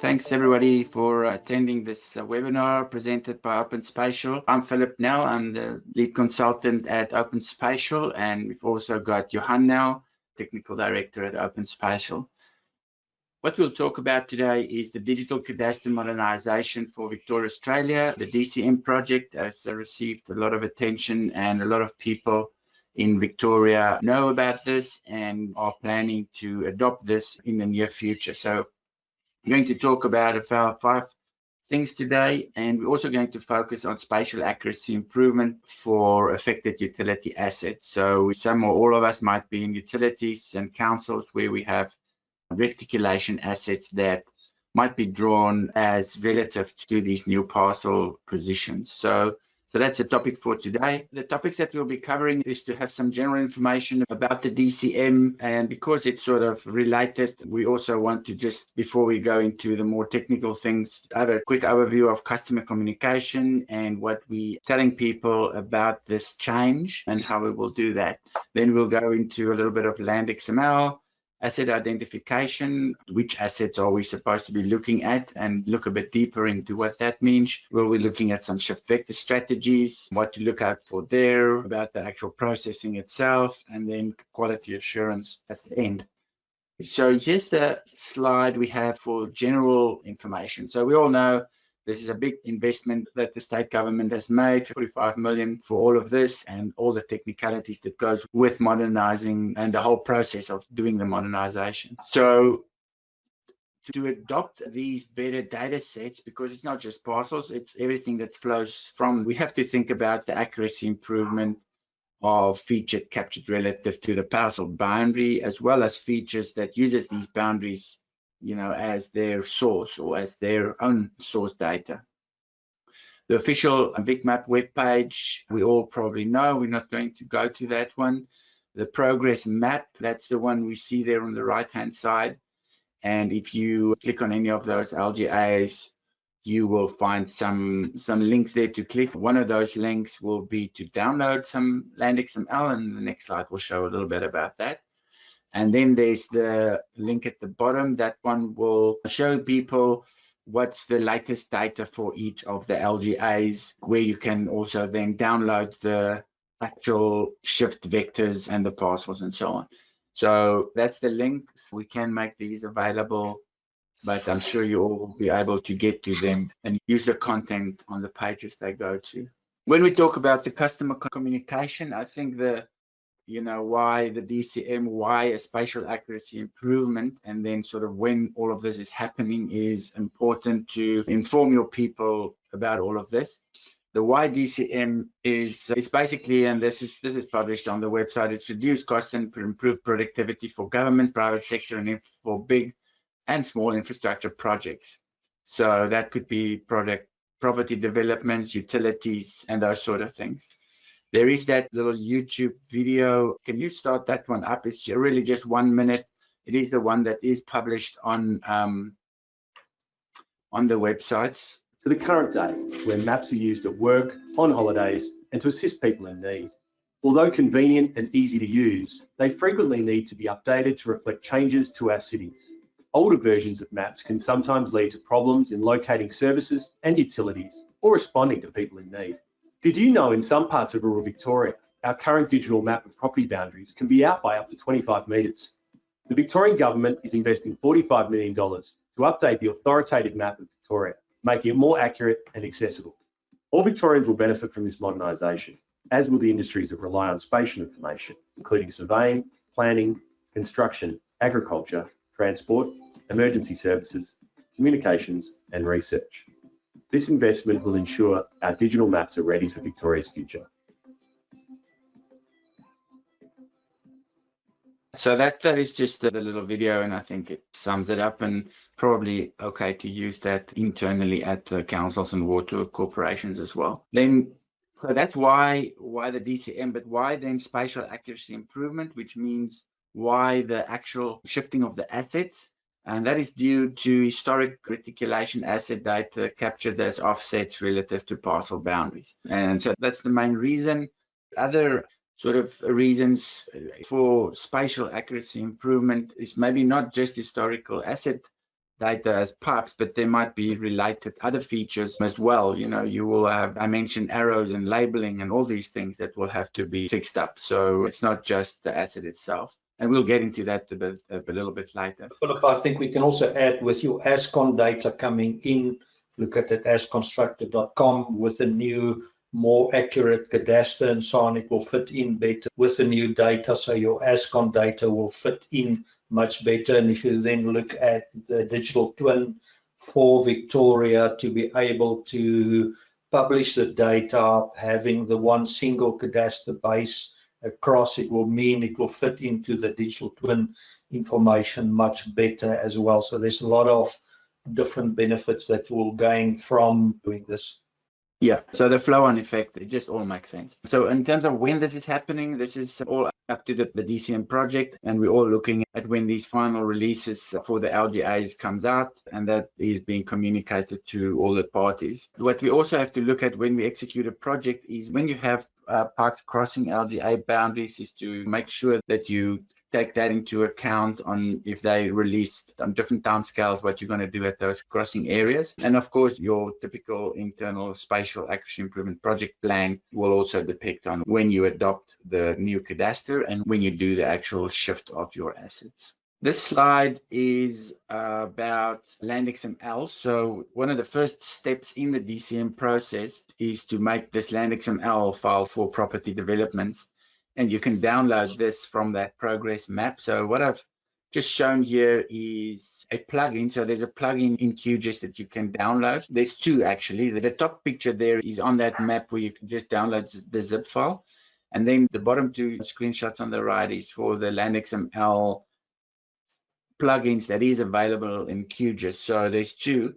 Thanks everybody for attending this webinar presented by OpenSpatial. I'm Philip now. I'm the lead consultant at OpenSpatial, and we've also got Johan now, technical director at OpenSpatial. What we'll talk about today is the Digital Cadastre Modernisation for Victoria, Australia. The DCM project has received a lot of attention, and a lot of people in Victoria know about this and are planning to adopt this in the near future. So we're going to talk about 5 things today, and we're also going to focus on spatial accuracy improvement for affected utility assets. So some or all of us might be in utilities and councils where we have reticulation assets that might be drawn as relative to these new parcel positions. So that's the topic for today. The topics that we'll be covering is to have some general information about the DCM, and because it's sort of related, we also want to just, before we go into the more technical things, have a quick overview of customer communication and what we're telling people about this change and how we will do that. Then we'll go into a little bit of land XML, asset identification, which assets are we supposed to be looking at, and look a bit deeper into what that means. We'll be looking at some shift vector strategies, what to look out for there, about the actual processing itself, and then quality assurance at the end. So here's the slide we have for general information. So we all know this is a big investment that the state government has made, 45 million for all of this and all the technicalities that goes with modernizing and the whole process of doing the modernization. So to adopt these better data sets, because it's not just parcels, it's everything that flows from, we have to think about the accuracy improvement of feature captured relative to the parcel boundary, as well as features that uses these boundaries as their source or as their own source data. The official Big Map webpage, we all probably know, we're not going to go to that one. The progress map, that's the one we see there on the right-hand side. And if you click on any of those LGAs, you will find some links there to click. One of those links will be to download some land XML, and the next slide will show a little bit about that. And then there's the link at the bottom. That one will show people what's the latest data for each of the LGAs, where you can also then download the actual shift vectors and the parcels and so on. So that's the link. We can make these available, but I'm sure you all will be able to get to them and use the content on the pages they go to. When we talk about the customer communication, I think why the DCM, why a spatial accuracy improvement, and then sort of when all of this is happening is important to inform your people about all of this. The why DCM is basically, and this is published on the website, it's reduce costs and improve productivity for government, private sector, and for big and small infrastructure projects. So that could be property developments, utilities, and those sort of things. There is that little YouTube video. Can you start that one up? It's really just 1 minute. It is the one that is published on the websites. To the current day, where maps are used at work, on holidays, and to assist people in need. Although convenient and easy to use, they frequently need to be updated to reflect changes to our cities. Older versions of maps can sometimes lead to problems in locating services and utilities or responding to people in need. Did you know in some parts of rural Victoria, our current digital map of property boundaries can be out by up to 25 metres? The Victorian Government is investing $45 million to update the authoritative map of Victoria, making it more accurate and accessible. All Victorians will benefit from this modernisation, as will the industries that rely on spatial information, including surveying, planning, construction, agriculture, transport, emergency services, communications, and research. This investment will ensure our digital maps are ready for Victoria's future. So that is just a little video, and I think it sums it up, and probably okay to use that internally at the councils and water corporations as well. Then, so that's why the DCM, but why then spatial accuracy improvement, which means why the actual shifting of the assets. And that is due to historic reticulation asset data captured as offsets relative to parcel boundaries. And so that's the main reason. Other sort of reasons for spatial accuracy improvement is maybe not just historical asset data as pipes, but there might be related other features as well. You will have, I mentioned, arrows and labeling and all these things that will have to be fixed up. So it's not just the asset itself. And we'll get into that a little bit later. Philip, I think we can also add with your ASCON data coming in, look at it asconstructor.com with a new, more accurate cadastre and so on. It will fit in better with the new data. So your ASCON data will fit in much better. And if you then look at the digital twin for Victoria, to be able to publish the data, having the one single cadastre base across, it will mean it will fit into the digital twin information much better as well. So there's a lot of different benefits that will gain from doing this. Yeah, so the flow-on effect, it just all makes sense. So in terms of when this is happening, this is all up to the DCM project, and we're all looking at when these final releases for the LGAs comes out, and that is being communicated to all the parties. What we also have to look at when we execute a project is when you have parks crossing LGA boundaries, is to make sure that you take that into account on if they release on different timescales what you're going to do at those crossing areas. And of course, your typical internal spatial accuracy improvement project plan will also depict on when you adopt the new cadastre and when you do the actual shift of your assets. This slide is about Land XML. So one of the first steps in the DCM process is to make this Land XML file for property developments. And you can download this from that progress map. So what I've just shown here is a plugin. So there's a plugin in QGIS that you can download. There's two actually. The top picture there is on that map where you can just download the zip file. And then the bottom two screenshots on the right is for the Land XML plugins that is available in QGIS. So there's two.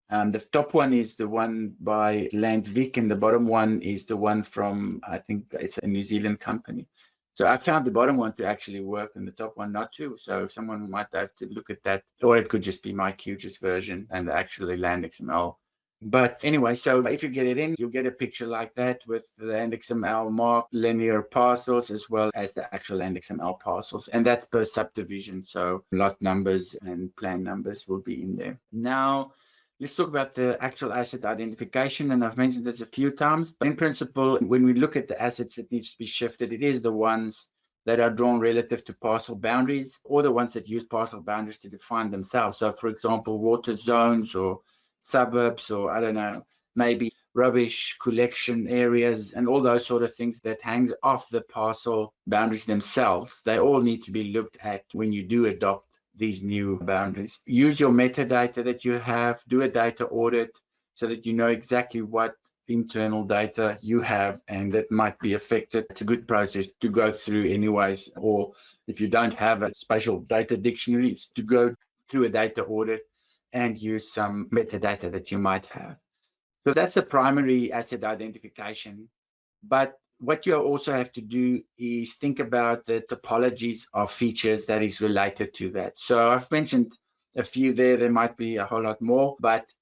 The top one is the one by Landvic, and the bottom one is the one from, I think it's a New Zealand company. So I found the bottom one to actually work and the top one not to. So someone might have to look at that, or it could just be my QGIS version and actually Land XML. But anyway, so if you get it in, you'll get a picture like that with the Land XML marked linear parcels as well as the actual Land XML parcels. And that's per subdivision. So lot numbers and plan numbers will be in there. Now, let's talk about the actual asset identification. And I've mentioned this a few times, but in principle, when we look at the assets that needs to be shifted, it is the ones that are drawn relative to parcel boundaries or the ones that use parcel boundaries to define themselves. So for example, water zones or suburbs, or I don't know, maybe rubbish collection areas and all those sort of things that hangs off the parcel boundaries themselves. They all need to be looked at when you do adopt these new boundaries. Use your metadata that you have, do a data audit so that you know exactly what internal data you have and that might be affected. It's a good process to go through anyways, or if you don't have a spatial data dictionary, it's to go through a data audit and use some metadata that you might have. So that's a primary asset identification. But what you also have to do is think about the topologies of features that is related to that. So I've mentioned a few there. There might be a whole lot more, but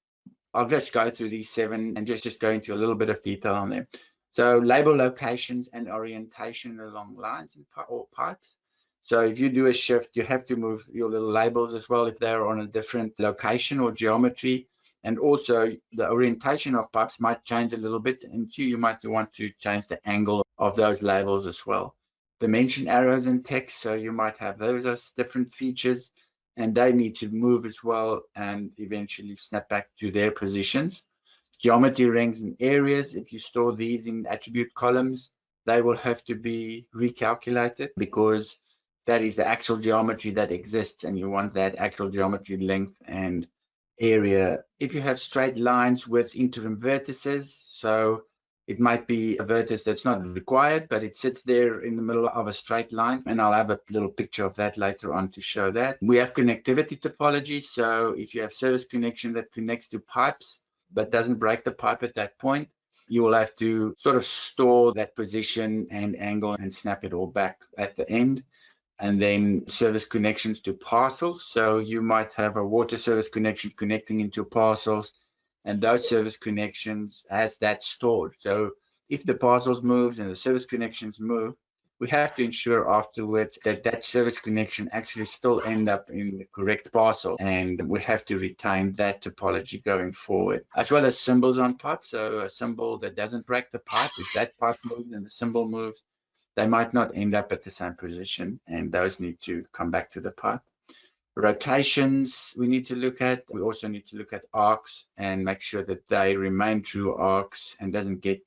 I'll just go through these 7 and just go into a little bit of detail on them. So label locations and orientation along lines or pipes. So if you do a shift, you have to move your little labels as well if they're on a different location or geometry. And also the orientation of pipes might change a little bit. And you might want to change the angle of those labels as well. Dimension arrows and text. So you might have those as different features and they need to move as well and eventually snap back to their positions. Geometry rings and areas. If you store these in attribute columns, they will have to be recalculated because that is the actual geometry that exists and you want that actual geometry length and area. If you have straight lines with interim vertices, so it might be a vertex that's not required, but it sits there in the middle of a straight line. And I'll have a little picture of that later on to show that. We have connectivity topology. So if you have service connection that connects to pipes, but doesn't break the pipe at that point, you will have to sort of store that position and angle and snap it all back at the end. And then service connections to parcels. So you might have a water service connection connecting into parcels, and those service connections has that stored. So if the parcels moves and the service connections move, we have to ensure afterwards that that service connection actually still end up in the correct parcel, and we have to retain that topology going forward, as well as symbols on pipe. So a symbol that doesn't break the pipe, if that pipe moves and the symbol moves, they might not end up at the same position, and those need to come back to the pipe. Rotations we need to look at. We also need to look at arcs and make sure that they remain true arcs and doesn't get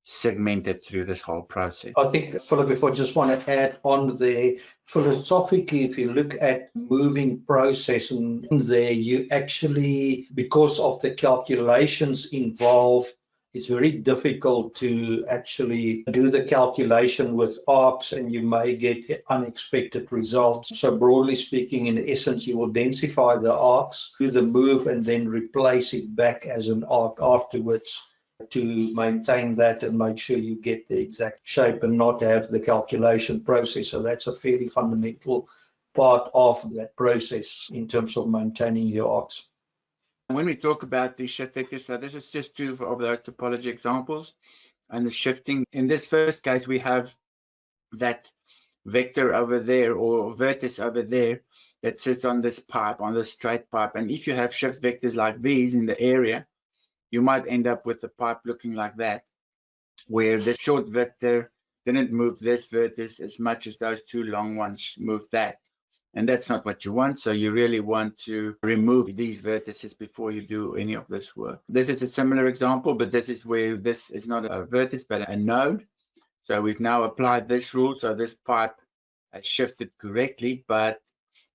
segmented through this whole process. I think, Philip, if I just want to add on there, philosophically, if you look at moving process in there, you actually, because of the calculations involved, it's very difficult to actually do the calculation with arcs, and you may get unexpected results. So broadly speaking, in essence, you will densify the arcs, do the move, and then replace it back as an arc afterwards, to maintain that and make sure you get the exact shape and not have the calculation process. So that's a fairly fundamental part of that process in terms of maintaining your arcs. When we talk about the shift vectors, so this is just two of those topology examples. And the shifting, in this first case, we have that vector over there or vertex over there that sits on this pipe, on this straight pipe. And if you have shift vectors like these in the area, you might end up with the pipe looking like that, where the short vector didn't move this vertex as much as those two long ones moved that. And that's not what you want. So you really want to remove these vertices before you do any of this work. This is a similar example, but this is where this is not a vertex, but a node. So we've now applied this rule. So this pipe has shifted correctly, but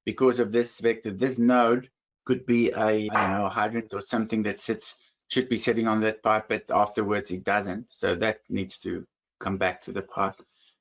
because of this vector, this node could be a hydrant or something that should be sitting on that pipe, but afterwards it doesn't. So that needs to come back to the pipe.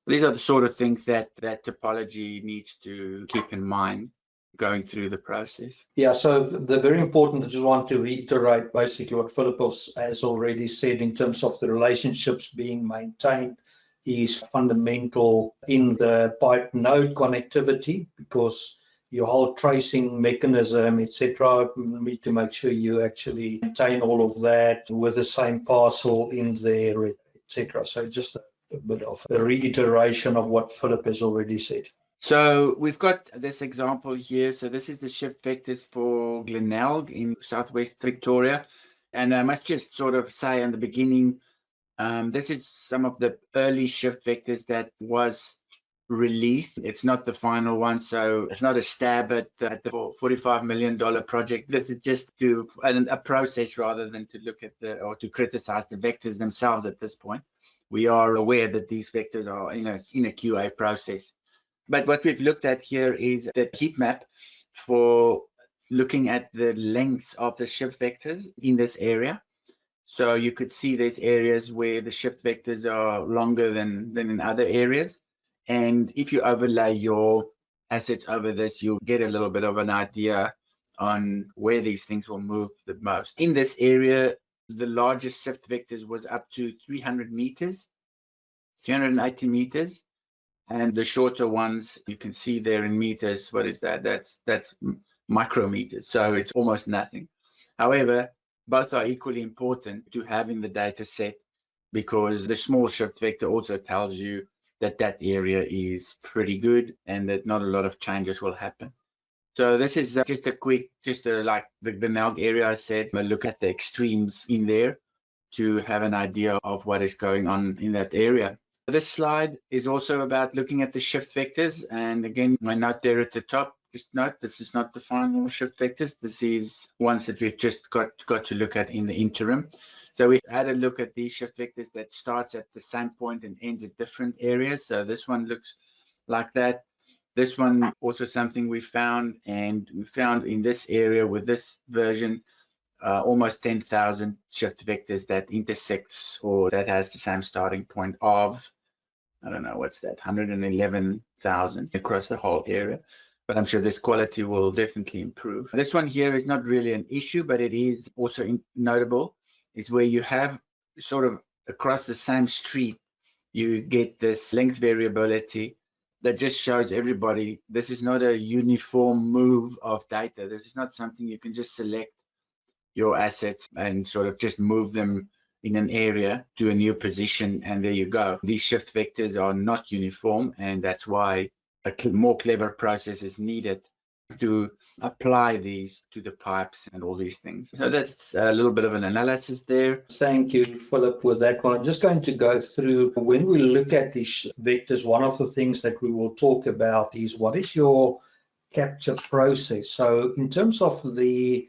These are the sort of things that topology needs to keep in mind going through the process. Yeah, so the very important, I just want to reiterate basically what Philip has already said in terms of the relationships being maintained is fundamental in the pipe node connectivity, because your whole tracing mechanism, etc., need to make sure you actually maintain all of that with the same parcel in there, etc. So just a bit of a reiteration of what Philip has already said. So we've got this example here. So this is the shift vectors for Glenelg in southwest Victoria. And I must just sort of say in the beginning, this is some of the early shift vectors that was released. It's not the final one, so it's not a stab at the $45 million project. This is just a process rather than to look at or to criticize the vectors themselves at this point. We are aware that these vectors are in a QA process. But what we've looked at here is the heat map for looking at the lengths of the shift vectors in this area. So you could see there's areas where the shift vectors are longer than in other areas. And if you overlay your assets over this, you'll get a little bit of an idea on where these things will move the most. In this area, the largest shift vectors was up to 300 meters, 380 meters. And the shorter ones, you can see there in meters. What is that? That's micrometers. So it's almost nothing. However, both are equally important to have in the data set, because the small shift vector also tells you that area is pretty good and that not a lot of changes will happen. So this is just a quick, like the Glenelg area I said, a look at the extremes in there to have an idea of what is going on in that area. This slide is also about looking at the shift vectors. And again, my note there at the top, just note, this is not the final shift vectors. This is ones that we've just got to look at in the interim. So we had a look at these shift vectors that starts at the same point and ends at different areas. So this one looks like that. This one also something we found, and we found in this area with this version almost 10,000 shift vectors that intersects or that has the same starting point of, I don't know, what's that, 111,000 across the whole area. But I'm sure this quality will definitely improve. This one here is not really an issue, but it is also notable, is where you have sort of across the same street, you get this length variability that just shows everybody this is not a uniform move of data. This is not something you can just select your assets and sort of just move them in an area to a new position, and there you go. These shift vectors are not uniform, and that's why a more clever process is needed to apply these to the pipes and all these things. So that's a little bit of an analysis there. Thank you, Philip, with that one. I'm just going to go through, when we look at these vectors, one of the things that we will talk about is what is your capture process. So in terms of the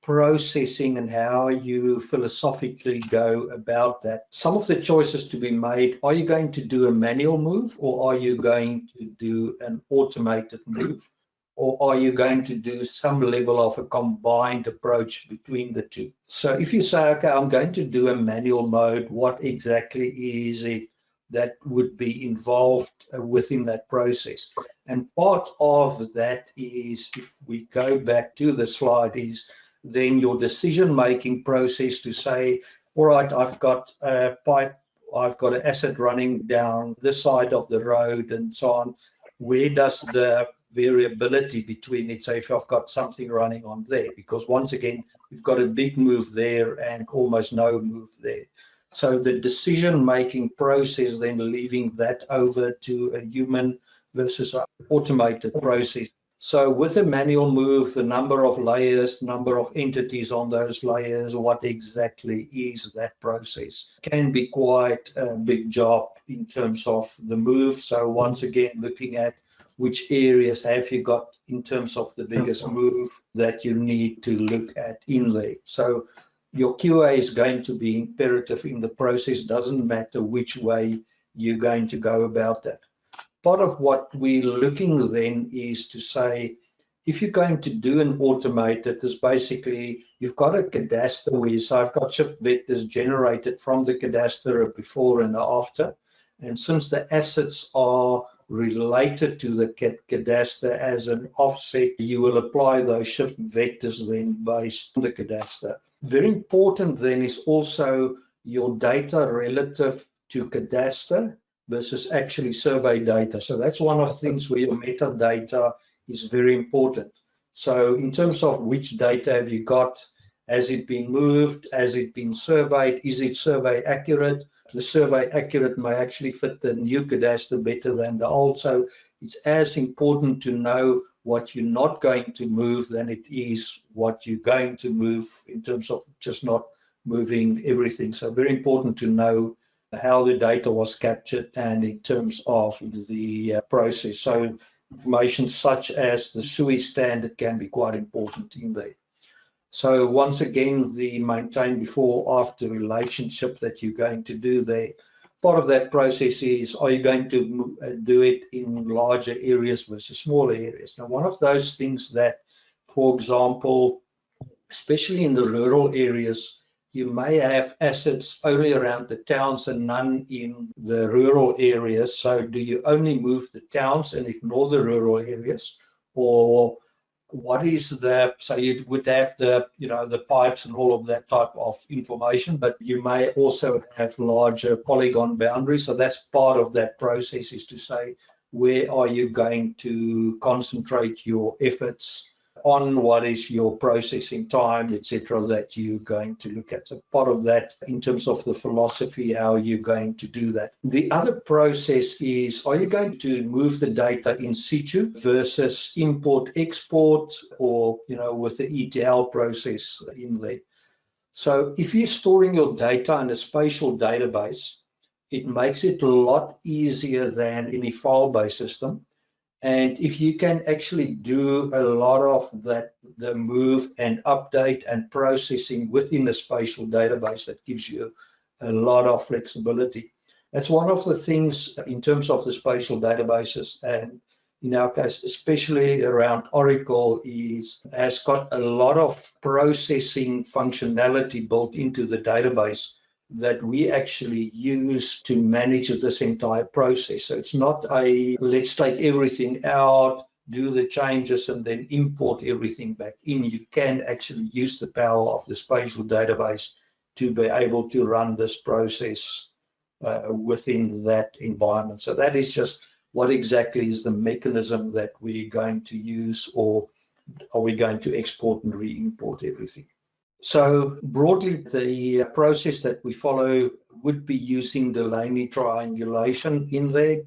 processing and how you philosophically go about that, some of the choices to be made: are you going to do a manual move, or are you going to do an automated move, or are you going to do some level of a combined approach between the two? So if you say, okay, I'm going to do a manual mode, what exactly is it that would be involved within that process? And part of that is, if we go back to the slide, is then your decision-making process to say, all right, I've got a pipe, I've got an asset running down this side of the road and so on. Where does the variability between it, say if I've got something running on there, because once again, we've got a big move there and almost no move there. So the decision-making process, then leaving that over to a human versus an automated process. So with a manual move, the number of layers, number of entities on those layers, what exactly is that process, can be quite a big job in terms of the move. So once again, looking at which areas have you got in terms of the biggest move that you need to look at in there. So your QA is going to be imperative in the process. Doesn't matter which way you're going to go about that. Part of what we're looking then is to say, if you're going to do an automated, is basically you've got a cadastre where you say, I've got shift vectors generated from the cadastre before and after. And since the assets are related to the cadastre as an offset, you will apply those shift vectors then based on the cadastre. Very important then is also your data relative to cadastre versus actually survey data. So that's one of the things where your metadata is very important. So in terms of which data have you got, has it been moved, has it been surveyed, is it survey accurate? The survey accurate may actually fit the new cadastre better than the old. So it's as important to know what you're not going to move than it is what you're going to move, in terms of just not moving everything. So very important to know how the data was captured and in terms of the process. So information such as the SUI standard can be quite important in there. So once again, the maintain before after relationship that you're going to do there. Part of that process is, are you going to do it in larger areas versus smaller areas? Now, one of those things that, for example, especially in the rural areas, you may have assets only around the towns and none in the rural areas. So do you only move the towns and ignore the rural areas? Or what is the, so you would have the, the pipes and all of that type of information, but you may also have larger polygon boundaries. So that's part of that process, is to say, where are you going to concentrate your efforts on, what is your processing time, etc., that you're going to look at. So part of that, in terms of the philosophy, how you're going to do that. The other process is, are you going to move the data in situ versus import, export, or, with the ETL process in there. So if you're storing your data in a spatial database, it makes it a lot easier than any file-based system. And if you can actually do a lot of that, the move and update and processing within a spatial database, that gives you a lot of flexibility. That's one of the things in terms of the spatial databases, and in our case, especially around Oracle, has got a lot of processing functionality built into the database that we actually use to manage this entire process. So it's not a, let's take everything out, do the changes, and then import everything back in. You can actually use the power of the spatial database to be able to run this process within that environment. So that is just what exactly is the mechanism that we're going to use, or are we going to export and re-import everything? So broadly, the process that we follow would be using the linear triangulation in there.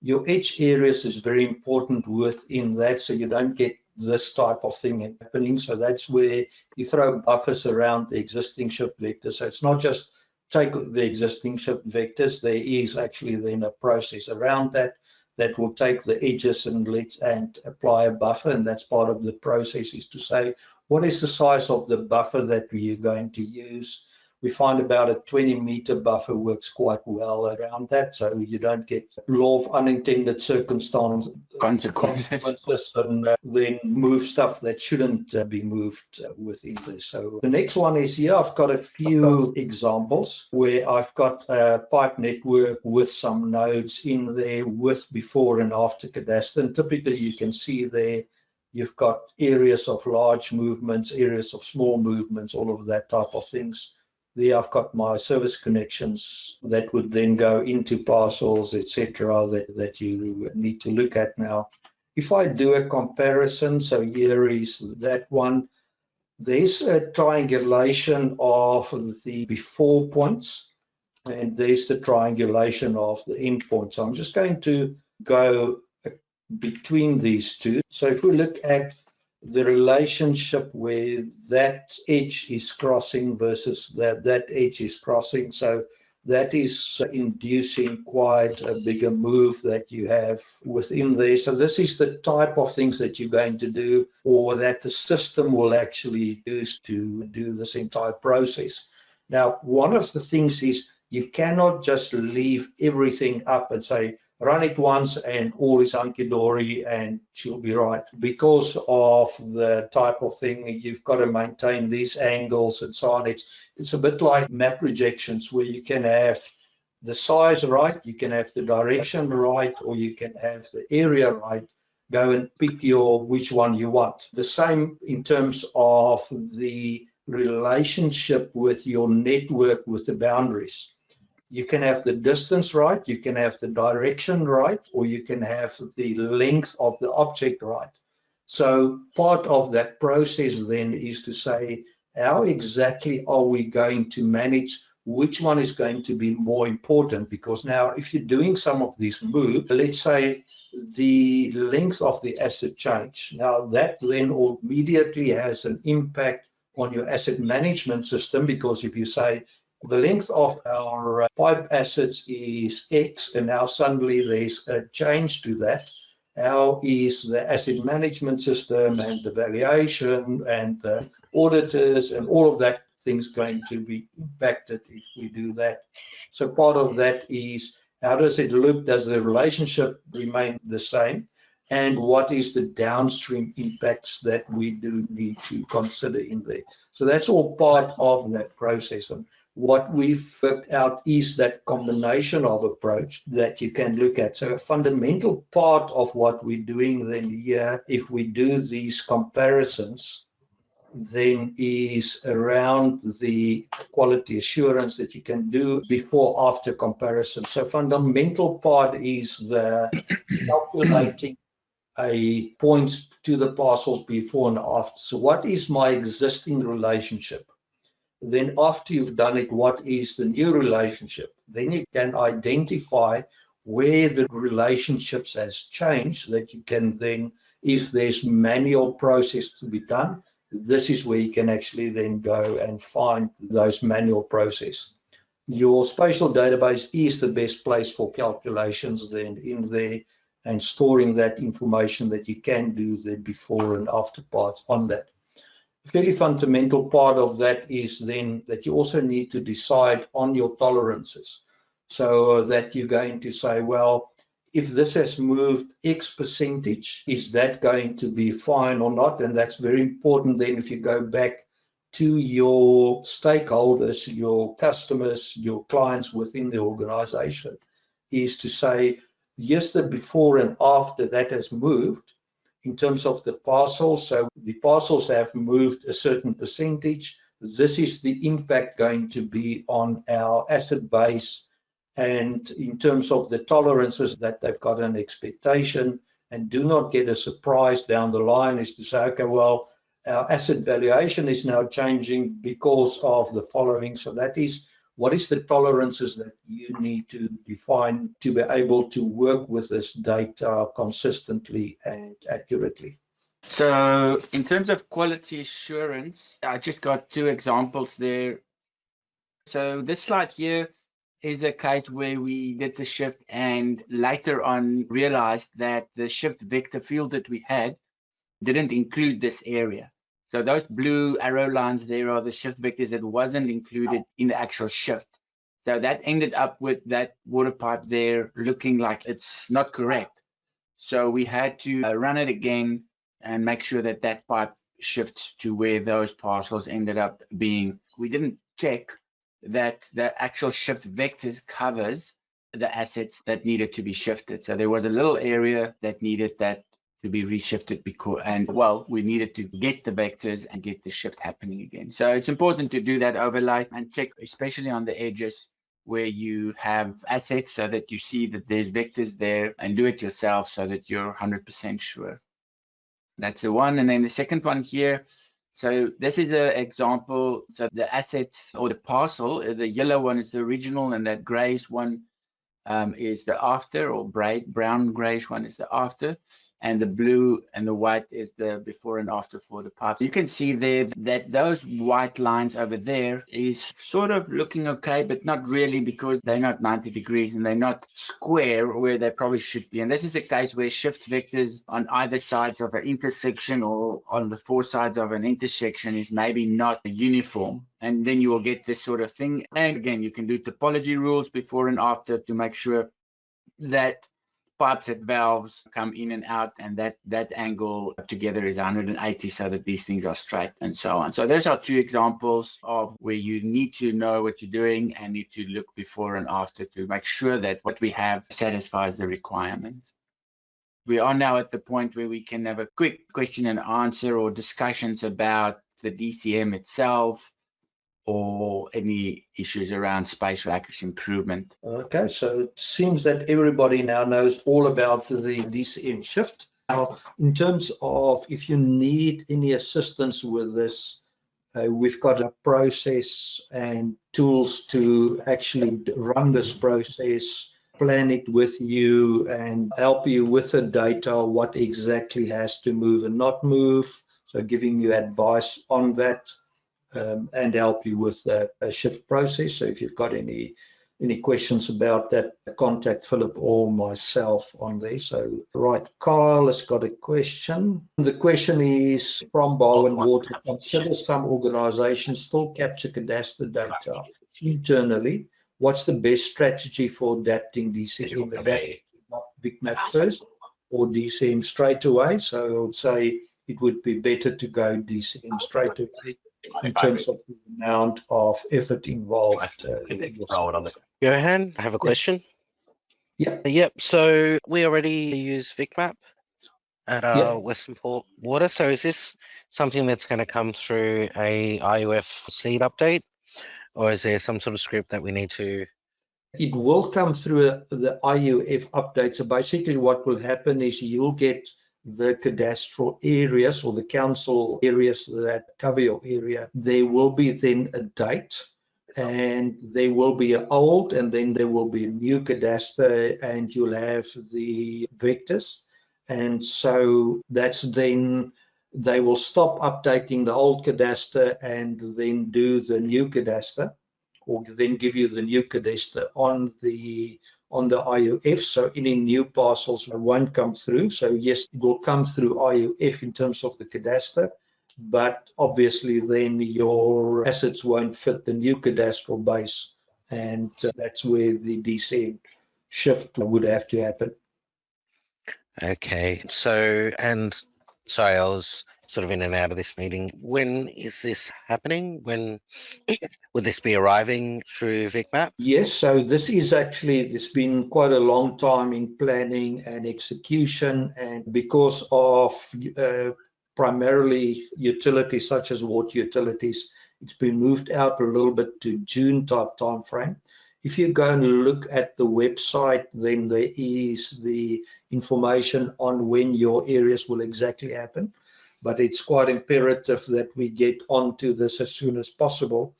Your edge areas is very important within that, so you don't get this type of thing happening. So that's where you throw buffers around the existing shift vectors. So it's not just take the existing shift vectors. There is actually then a process around that will take the edges and apply a buffer, and that's part of the process, is to say what is the size of the buffer that we are going to use. We find about a 20-meter buffer works quite well around that, so you don't get law of unintended consequences and then move stuff that shouldn't be moved within this. So the next one is here. I've got a few examples where I've got a pipe network with some nodes in there with before and after cadastre. And typically you can see there you've got areas of large movements, areas of small movements, all of that type of things. There I've got my service connections that would then go into parcels, etc., that you need to look at now. If I do a comparison, so here is that one, there's a triangulation of the before points, and there's the triangulation of the end point. So I'm just going to go between these two. So if we look at the relationship where that edge is crossing versus that edge is crossing, so that is inducing quite a bigger move that you have within there. So this is the type of things that you're going to do, or that the system will actually use to do this entire process. Now, one of the things is you cannot just leave everything up and say, run it once and all is hunky-dory and she'll be right. Because of the type of thing, you've got to maintain these angles and so on. It's a bit like map rejections, where you can have the size right, you can have the direction right, or you can have the area right. Go and pick which one you want. The same in terms of the relationship with your network, with the boundaries. You can have the distance right, you can have the direction right, or you can have the length of the object right. So part of that process then is to say, how exactly are we going to manage which one is going to be more important? Because now if you're doing some of these moves, let's say the length of the asset change, now that then immediately has an impact on your asset management system, because if you say, the length of our pipe assets is X, and now suddenly there's a change to that. How is the asset management system and the valuation and the auditors and all of that things going to be impacted if we do that? So part of that is, how does it look? Does the relationship remain the same? And what is the downstream impacts that we do need to consider in there? So that's all part of that process. And what we've worked out is that combination of approach that you can look at. So a fundamental part of what we're doing then here, if we do these comparisons, then is around the quality assurance that you can do before after comparison. So fundamental part is the calculating a points to the parcels before and after. So what is my existing relationship? Then after you've done it, what is the new relationship? Then you can identify where the relationships has changed, that you can then, if there's manual process to be done, this is where you can actually then go and find those manual process. Your spatial database is the best place for calculations then in there, and storing that information that you can do the before and after parts on that. Very fundamental part of that is then that you also need to decide on your tolerances, so that you're going to say, well, if this has moved X percentage, is that going to be fine or not? And that's very important then if you go back to your stakeholders, your customers, your clients within the organization, is to say, yes, the before and after that has moved, in terms of the parcels. So the parcels have moved a certain percentage. This is the impact going to be on our asset base. And in terms of the tolerances, that they've got an expectation, and do not get a surprise down the line, is to say, okay, well, our asset valuation is now changing because of the following. So that is, what is the tolerances that you need to define to be able to work with this data consistently and accurately? So in terms of quality assurance, I just got two examples there. So this slide here is a case where we did the shift and later on realized that the shift vector field that we had didn't include this area. So those blue arrow lines there are the shift vectors that wasn't included in the actual shift. So that ended up with that water pipe there looking like it's not correct. So we had to run it again and make sure that that pipe shifts to where those parcels ended up being. We didn't check that the actual shift vectors covers the assets that needed to be shifted. So there was a little area that needed that to be reshifted we needed to get the vectors and get the shift happening again. So it's important to do that overlay and check, especially on the edges where you have assets, so that you see that there's vectors there, and do it yourself so that you're 100% sure. That's the one. And then the second one here. So this is an example. So the assets or the parcel, the yellow one is the original and that grayish one is the after, or brown grayish one is the after, and the blue and the white is the before and after for the pipe. You can see there that those white lines over there is sort of looking okay, but not really, because they're not 90 degrees and they're not square where they probably should be. And this is a case where shift vectors on either sides of an intersection or on the four sides of an intersection is maybe not uniform. And then you will get this sort of thing. And again, you can do topology rules before and after to make sure that pipes and valves come in and out, and that angle together is 180, so that these things are straight and so on. So those are two examples of where you need to know what you're doing and need to look before and after to make sure that what we have satisfies the requirements. We are now at the point where we can have a quick question and answer or discussions about the DCM itself, or any issues around spatial accuracy improvement. Okay, so it seems that everybody now knows all about the DCM shift. Now, in terms of if you need any assistance with this, we've got a process and tools to actually run this process, plan it with you, and help you with the data, what exactly has to move and not move. So giving you advice on that. And help you with the shift process. So if you've got any questions about that, contact Philip or myself on there. So right, Carl has got a question. The question is from Barwon Water. Consider some organizations still capture cadastre data internally. What's the best strategy for adapting DCM? Adapt VicMap first or DCM straight away? So I would say it would be better to go DCM straight away in terms of the amount of effort involved. Johan, I have a question. Yep. So we already use VicMap at Western Port Water. So is this something that's going to come through a IUF seed update, or is there some sort of script that we need to? It will come through the IUF update. So basically what will happen is you'll get the cadastral areas or the council areas that cover your area. There will be then a date, and there will be an old, and then there will be a new cadastre, and you'll have the vectors. And so that's then they will stop updating the old cadastre and then do the new cadastre, or then give you the new cadastre on the IUF. So any new parcels won't come through. So yes, it will come through IUF in terms of the cadastre, but obviously then your assets won't fit the new cadastral base, and that's where the DCM shift would have to happen. Okay, so, and sorry, I was sort of in and out of this meeting. When is this happening? When would this be arriving through VicMap? Yes, so this is actually, it's been quite a long time in planning and execution, and because of primarily utilities such as water utilities, it's been moved out a little bit to June type time frame. If you go and look at the website, then there is the information on when your areas will exactly happen. but it's quite imperative that we get onto this as soon as possible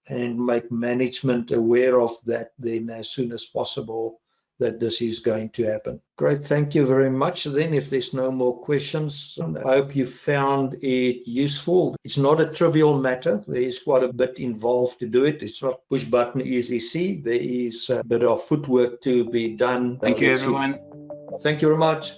and make management aware of that then as soon as possible, that this is going to happen. Great, thank you very much. Then if there's no more questions, I hope you found it useful. It's not a trivial matter. There is quite a bit involved to do it. It's not push button easy. There is a bit of footwork to be done. Thank you, everyone. Thank you very much.